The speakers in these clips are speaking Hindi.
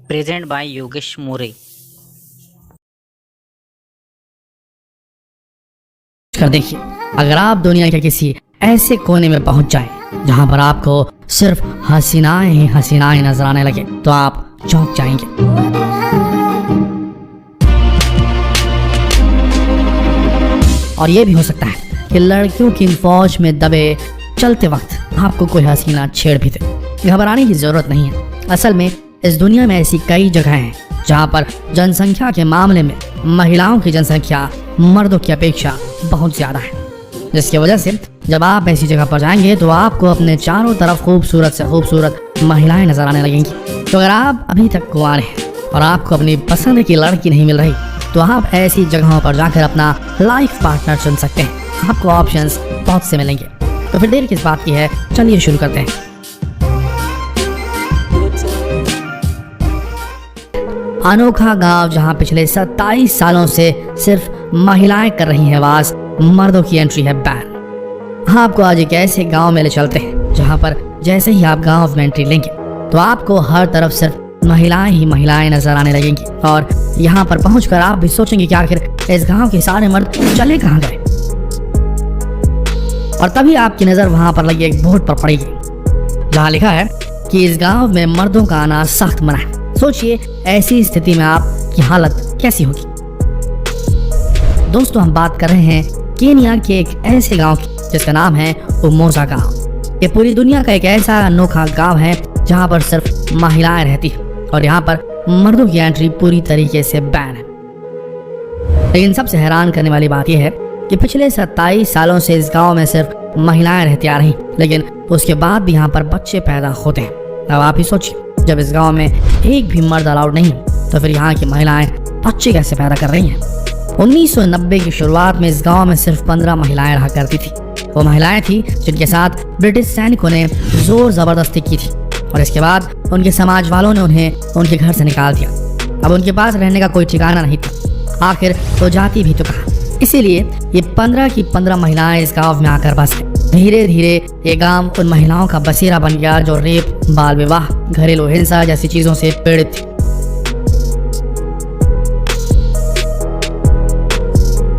प्रेजेंट बाय योगेश मोरे। कर देखिए, अगर आप दुनिया के किसी ऐसे कोने में पहुंच जाएं जहां पर आपको सिर्फ हसीनाएं ही हसीनाएं नजर आने लगे तो आप चौंक जाएंगे। और ये भी हो सकता है कि लड़कियों की फौज में दबे चलते वक्त आपको कोई हसीना छेड़ भी दे। घबराने की जरूरत नहीं है। असल में इस दुनिया में ऐसी कई जगह हैं जहां पर जनसंख्या के मामले में महिलाओं की जनसंख्या मर्दों की अपेक्षा बहुत ज्यादा है, जिसकी वजह से जब आप ऐसी जगह पर जाएंगे तो आपको अपने चारों तरफ खूबसूरत से खूबसूरत महिलाएं नजर आने लगेंगी। तो अगर आप अभी तक कुंवारे हैं और आपको अपनी पसंद की लड़की नहीं मिल रही तो आप ऐसी जगहों पर जाकर अपना लाइफ पार्टनर चुन सकते हैं। आपको ऑप्शंस बहुत से मिलेंगे। तो फिर देर किस बात की है, चलिए शुरू करते हैं। अनोखा गांव जहां पिछले 27 सालों से सिर्फ महिलाएं कर रही हैं वास, मर्दों की एंट्री है बैन। आपको आज एक ऐसे गांव में ले चलते हैं जहां पर जैसे ही आप गांव में एंट्री लेंगे तो आपको हर तरफ सिर्फ महिलाएं ही महिलाएं नजर आने लगेंगी। और यहाँ पर पहुंचकर आप भी सोचेंगे कि आखिर इस गांव के सारे मर्द चले कहाँ गए। और तभी आपकी नजर वहां पर लगी एक बोर्ड पर पड़ेगी जहां लिखा है कि इस गांव में मर्दों का आना सख्त मना है। सोचिए ऐसी स्थिति में आपकी हालत कैसी होगी। दोस्तों, हम बात कर रहे हैं केनिया के एक ऐसे गांव की जिसका नाम है उमोजा गांव। ये पूरी दुनिया का एक ऐसा अनोखा गांव है जहां पर सिर्फ महिलाएं रहती हैं और यहाँ पर मर्दों की एंट्री पूरी तरीके से बैन है। लेकिन सबसे हैरान करने वाली बात यह है कि पिछले 27 सालों से इस गांव में सिर्फ महिलाएं रहती आ रही, लेकिन उसके बाद भी यहाँ पर बच्चे पैदा होते हैं। अब आप ही सोचिए, जब इस गांव में एक भी मर्द अलाउड नहीं तो फिर यहाँ की महिलाएं बच्चे कैसे पैदा कर रही हैं। 1990 की शुरुआत में इस गांव में सिर्फ 15 महिलाएं रहा करती थी। वो महिलाएं थी जिनके साथ ब्रिटिश सैनिकों ने जोर जबरदस्ती की थी और इसके बाद उनके समाज वालों ने उन्हें उनके घर से निकाल दिया। अब उनके पास रहने का कोई ठिकाना नहीं था। आखिर तो जाति भी तो कहा। इसीलिए ये 15 की 15 महिलाएं इस गांव में आकर बस गईं। धीरे धीरे ये गांव उन महिलाओं का बसेरा बन गया जो रेप, बाल विवाह, घरेलू हिंसा जैसी चीजों से पीड़ित थी।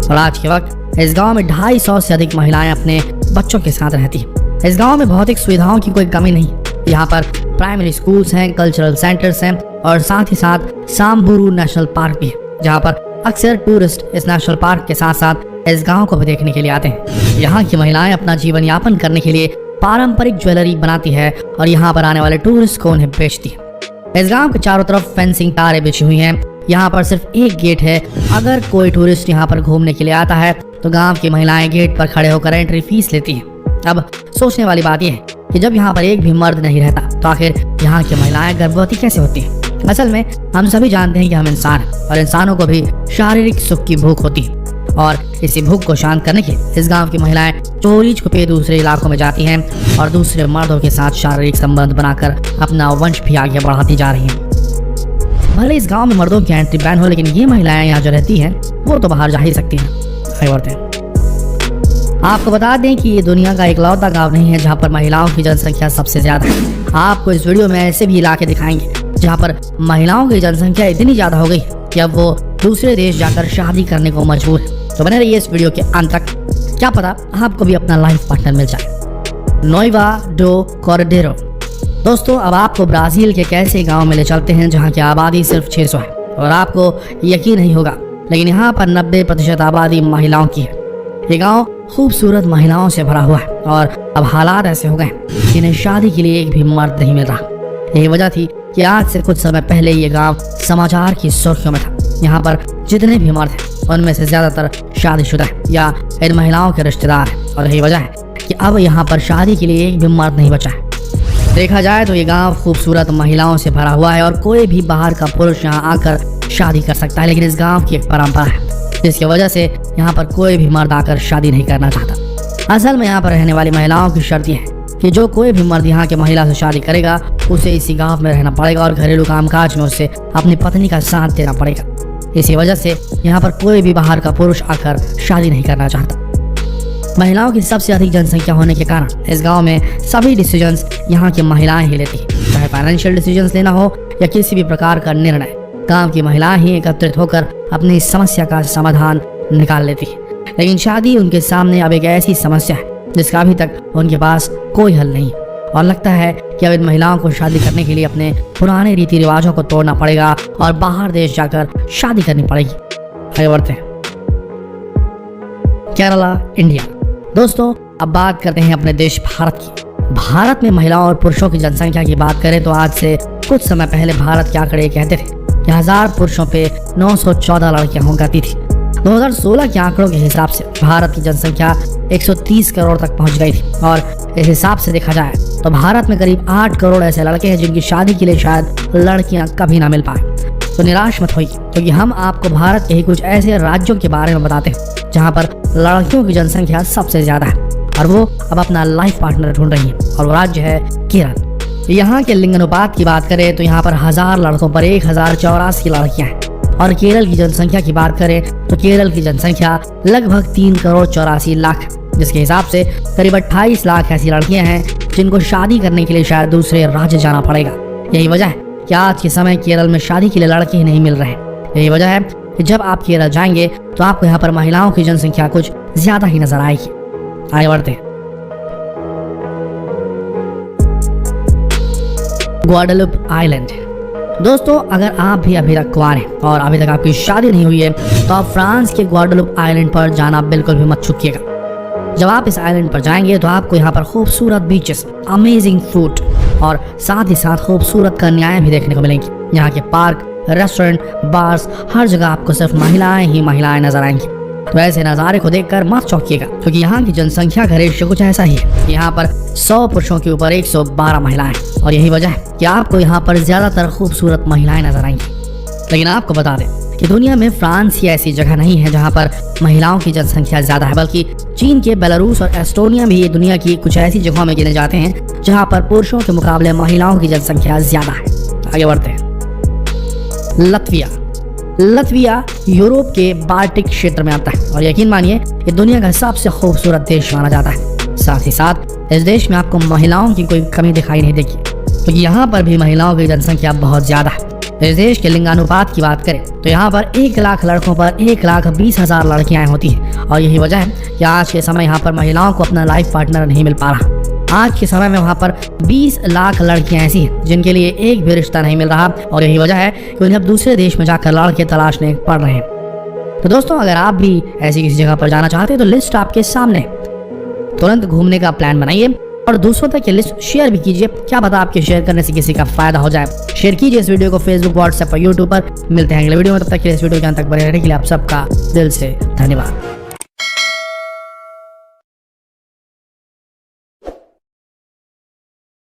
और आज के वक्त इस गांव में 250 से अधिक महिलाएं अपने बच्चों के साथ रहती हैं। इस गांव में भौतिक सुविधाओं की कोई कमी नहीं। यहाँ पर प्राइमरी स्कूल्स हैं, कल्चरल सेंटर्स हैं और साथ ही साथ सांबुरू नेशनल पार्क भी है, जहाँ पर अक्सर टूरिस्ट इस नेशनल पार्क के साथ साथ इस गांव को भी देखने के लिए आते हैं। यहाँ की महिलाएं अपना जीवन यापन करने के लिए पारंपरिक ज्वेलरी बनाती है और यहाँ पर आने वाले टूरिस्ट को उन्हें बेचती है। इस गांव के चारों तरफ फेंसिंग तारें बिछी हुई हैं। यहाँ पर सिर्फ एक गेट है। अगर कोई टूरिस्ट यहाँ पर घूमने के लिए आता है तो गाँव की महिलाएं गेट पर खड़े होकर एंट्री फीस लेती है। अब सोचने वाली बात यह है कि जब यहाँ पर एक भी मर्द नहीं रहता तो आखिर यहाँ की महिलाएं गर्भवती कैसे होती हैं। असल में हम सभी जानते हैं कि हम इंसान हैं और इंसानों को भी शारीरिक सुख की भूख होती है और इसी भूख को शांत करने के इस गांव की महिलाएं चोरी छुपे दूसरे इलाकों में जाती हैं और दूसरे मर्दों के साथ शारीरिक संबंध बनाकर अपना वंश भी आगे बढ़ाती जा रही हैं। भले इस गांव में मर्दों की एंट्री बैन हो, लेकिन ये महिलाएं यहाँ जो रहती हैं वो तो बाहर जा ही सकती हैं। आपको बता दें कि ये दुनिया का इकलौता गांव नहीं है जहां पर महिलाओं की जनसंख्या सबसे ज्यादा है। आपको इस वीडियो में ऐसे भी इलाके दिखाएंगे जहां पर महिलाओं की जनसंख्या इतनी ज्यादा हो गई कि अब वो दूसरे देश जाकर शादी करने को मजबूर है। तो बने रहिए इस वीडियो के अंत तक, क्या पता आपको भी अपना लाइफ पार्टनर मिल जाए। नोइवा डो कॉर्डेरो। दोस्तों, अब आपको ब्राजील के एक ऐसे गाँव में ले चलते हैं जहाँ की आबादी सिर्फ 600 है और आपको यकीन नहीं होगा लेकिन यहाँ पर 90% आबादी महिलाओं की है। ये गांव खूबसूरत महिलाओं से भरा हुआ है और अब हालात ऐसे हो गए जिन्हें शादी के लिए एक भी मर्द नहीं मिल रहा। यही वजह थी कि आज से कुछ समय पहले ये गांव समाचार की सुर्खियों में था। यहाँ पर जितने भी मर्द हैं उनमें से ज्यादातर शादीशुदा है या इन महिलाओं के रिश्तेदार हैं और यही वजह है कि अब यहाँ पर शादी के लिए एक भी मर्द नहीं बचा है। देखा जाए तो ये गाँव खूबसूरत महिलाओं से भरा हुआ है और कोई भी बाहर का पुरुष यहाँ आकर शादी कर सकता है, लेकिन इस गाँव की एक परंपरा है जिसकी वजह से यहाँ पर कोई भी मर्द आकर शादी नहीं करना चाहता। असल में यहाँ पर रहने वाली महिलाओं की शर्त यह है कि जो कोई भी मर्द यहाँ के महिला से शादी करेगा उसे इसी गांव में रहना पड़ेगा और घरेलू कामकाज में उसे अपनी पत्नी का साथ देना पड़ेगा। इसी वजह से यहाँ पर कोई भी बाहर का पुरुष आकर शादी नहीं करना चाहता। महिलाओं की सबसे अधिक जनसंख्या होने के कारण इस गांव में सभी डिसीजंस यहाँ की महिलाएं ही लेती हैं। चाहे फाइनेंशियल डिसीजंस लेना हो या किसी भी प्रकार का निर्णय, गांव की महिलाएं ही एकत्रित होकर अपनी समस्या का समाधान निकाल लेती है। लेकिन शादी उनके सामने अब एक ऐसी समस्या है जिसका अभी तक उनके पास कोई हल नहीं है और लगता है कि अब इन महिलाओं को शादी करने के लिए अपने पुराने रीति रिवाजों को तोड़ना पड़ेगा और बाहर देश जाकर शादी करनी पड़ेगी। आगे बढ़ते हैं। केरला, इंडिया। दोस्तों, अब बात करते हैं अपने देश भारत की। भारत में महिलाओं और पुरुषों की जनसंख्या की बात करें तो आज से कुछ समय पहले भारत के आंकड़े कहते थे कि 1000 पुरुषों पे 914 लड़कियां हुआ करती थी। 2016 के आंकड़ों के हिसाब से भारत की जनसंख्या 130 करोड़ तक पहुंच गई थी और इस हिसाब से देखा जाए तो भारत में करीब 8 करोड़ ऐसे लड़के हैं जिनकी शादी के लिए शायद लड़कियां कभी ना मिल पाए। तो निराश मत होइए, क्योंकि हम आपको भारत के ही कुछ ऐसे राज्यों के बारे में बताते हैं जहां पर लड़कियों की जनसंख्या सबसे ज्यादा है और वो अब अपना लाइफ पार्टनर ढूंढ रही है, और वो राज्य है केरल। यहाँ के लिंग अनुपात की बात करें तो यहाँ पर 1000 लड़कों पर 1084 लड़कियां हैं। और केरल की जनसंख्या की बात करें तो केरल की जनसंख्या लगभग 3 करोड़ 84 लाख है, जिसके हिसाब से करीब 28 लाख ऐसी लड़कियां हैं जिनको शादी करने के लिए शायद दूसरे राज्य जाना पड़ेगा। यही वजह है कि आज के समय केरल में शादी के लिए लड़के ही नहीं मिल रहे। यही वजह है कि जब आप केरल जाएंगे तो आपको यहाँ पर महिलाओं की जनसंख्या कुछ ज्यादा ही नजर आएगी। आगे बढ़ते हैं। ग्वाडेलुप आइलैंड। दोस्तों, अगर आप भी अभी तक कुंवारे हैं और अभी तक आपकी शादी नहीं हुई है तो आप फ्रांस के ग्वाडेलुप आइलैंड पर जाना बिल्कुल भी मत चूकिएगा। जब आप इस आइलैंड पर जाएंगे तो आपको यहाँ पर खूबसूरत बीचेस, अमेजिंग फूड और साथ ही साथ खूबसूरत कन्याएं भी देखने को मिलेंगी। यहाँ के पार्क, रेस्टोरेंट, बार्स, हर जगह आपको सिर्फ महिलाएं ही महिलाएं नजर आएंगी। तो ऐसे नज़ारे को देखकर मत चौंकिएगा, क्योंकि यहाँ की जनसंख्या का रेशियो कुछ ऐसा ही है। यहाँ पर 100 पुरुषों के ऊपर 112 महिलाएं, और यही वजह है कि आपको यहाँ पर ज्यादातर खूबसूरत महिलाएं नजर आएंगी। लेकिन आपको बता दें कि दुनिया में फ्रांस ही ऐसी जगह नहीं है जहाँ पर महिलाओं की जनसंख्या ज्यादा है, बल्कि चीन के बेलारूस और एस्टोनिया भी दुनिया की कुछ ऐसी जगहों में गिने जाते हैं जहाँ पर पुरुषों के मुकाबले महिलाओं की जनसंख्या ज्यादा है। आगे बढ़ते हैं। लत्विया। लत्विया यूरोप के बाल्टिक क्षेत्र में आता है और यकीन मानिए ये दुनिया का सबसे खूबसूरत देश माना जाता है। साथ ही साथ इस देश में आपको महिलाओं की कोई कमी दिखाई नहीं देगी, क्योंकि तो यहाँ पर भी महिलाओं की जनसंख्या बहुत ज्यादा है। इस देश के लिंगानुपात की बात करें तो यहाँ पर 1 लाख लड़कों पर 1,20,000 लड़कियां होती हैं, और यही वजह है कि आज के समय यहाँ पर महिलाओं को अपना लाइफ पार्टनर नहीं मिल पा रहा। आज के समय में वहाँ पर 20 लाख लड़कियां ऐसी हैं जिनके लिए एक भी रिश्ता नहीं मिल रहा, और यही वजह है कि उन्हें अब दूसरे देश में जाकर लड़के तलाशने पड़ रहे हैं। तो दोस्तों, अगर आप भी ऐसी किसी जगह पर जाना चाहते हैं तो लिस्ट आपके सामने, तुरंत घूमने का प्लान बनाइए और दूसरों तक ये लिस्ट शेयर भी कीजिए। क्या पता आपके शेयर करने से किसी का फायदा हो जाए। शेयर कीजिए इस वीडियो को फेसबुक, व्हाट्सएप और यूट्यूब पर। मिलते हैं अगले वीडियो में, तब तक के लिए इस वीडियो के अंत तक बने रहने के लिए आप सबका दिल से धन्यवाद।